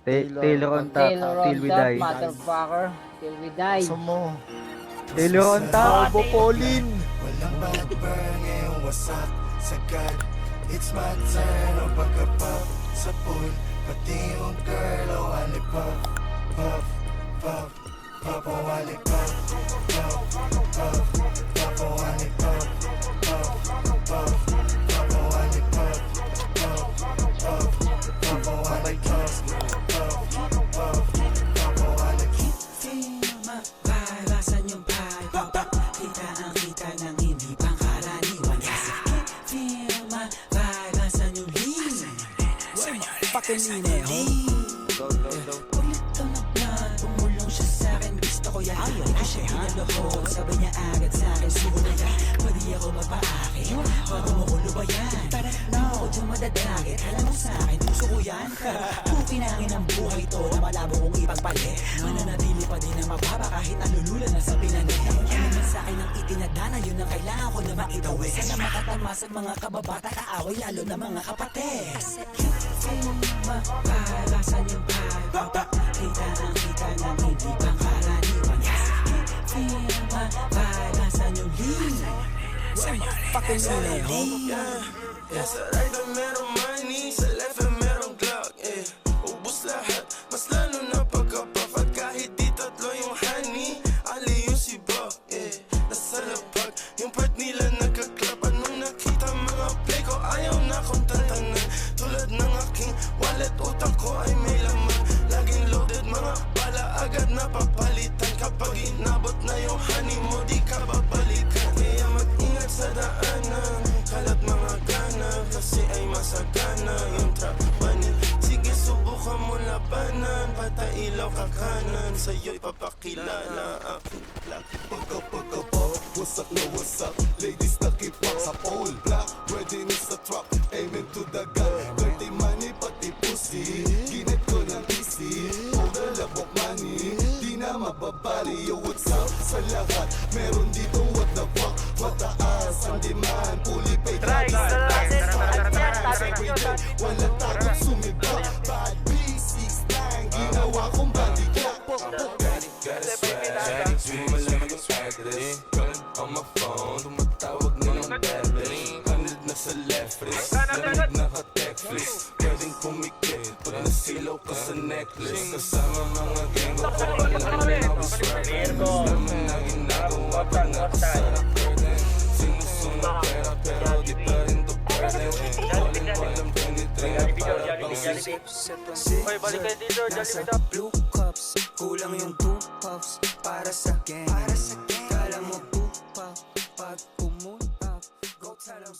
Taylor on top, Taylor till on we top, die. motherfucker. Till we die. Asa mo? Taylor on top. Bobo Pauline. Walang backburn ngayong wasak sagad. It's my turn ang pagkapop sa pool. Pati yung girl o alipop. Pop, pop, pop o alipop. Pop, pop, pop o alipop. Pop, pop, pop o alipop. Pop, pop, pop o alipop. Pop, pop, pop o alipop. Feel my vibe, asan yung vibe? Kita ang kita ng hindi pangkaraniwan. Feel my vibe, asan yung lean? Fucking lineho. Ulit ka na plan, pumulong siya sa'kin. Gusto ko yan, hindi ko siya pinalahon. Sabay niya agad sa'kin, siguro yan. Pwede ako magpaakit, bago mo ko lubayan. Hindi ako dyan madadagit, alam mo sa'kin, puso ko yan. Kung kinangin ang buhay to na malabo kong ipagpalit, mananatili pa din na mababa kahit nalulula na sa pinanit. Ano man sa'kin ang itinadana, yun ang kailangan ko na maitawid. Sana makatamas ang mga kababata, kaaway lalo na mga kapatid. Feel my vibe, asan yung vibe? Kita ang kita ng hindi pangkaraniwan. Feel my vibe, asan yung lean? Fucking lineho. Sa right na merong money, sa left na merong Glock, ubus lahat, mas lalo na pagkapuff. At kahit di tatlo yung honey, ali yung si Buck, nasa lapag, yung part nila nagkaklap. Anong nakita mga play ko, ayaw na akong tantanan. Tulad ng aking wallet, utang ko ay may laman. Laging loaded, mga bala agad na papalitan. Kapag inabot na yung honey mo, di ka babalikan. Kaya mag-ingat sa daanan, kalat mga gana, kasi ay masagana yung trap money. Sige, subukan mo labanan, patailaw ka kanan, sa'yo'y papakilala aking black. Pagka-pop, wasak na wasak. Ladies nakipak sa pole. Black, ready na sa trap. Aiming to the gun. Dirty money, pati pussy. Ginit ko ng easy. Powder labok money. Di na mababali. Yo, what's up sa lahat? Meron dito what the fuck. Mataas ang demand. Fully paid. Wala takot sumibak. Bad B69. Ginawa kong body clock. Di mo malaman yung address. On my phone, tumatawag na ng battery. Handed na sa left wrist, lamig na ka-text list. Pwedeng kumikit pag nasilaw ka sa necklace. Kasama mga gengo ko, alam mo na I was rapping. Naman na ginagawa pag nakasarap curtain. Sinusunod pera pero di pa rin to burden. Walang 23 para bang sisip. Oy, balik kayo dito, Jolly Top. Blue cups, kulang yung 2 puffs para sa gang. Kala mo 2 puff, pag pumunta, go tell them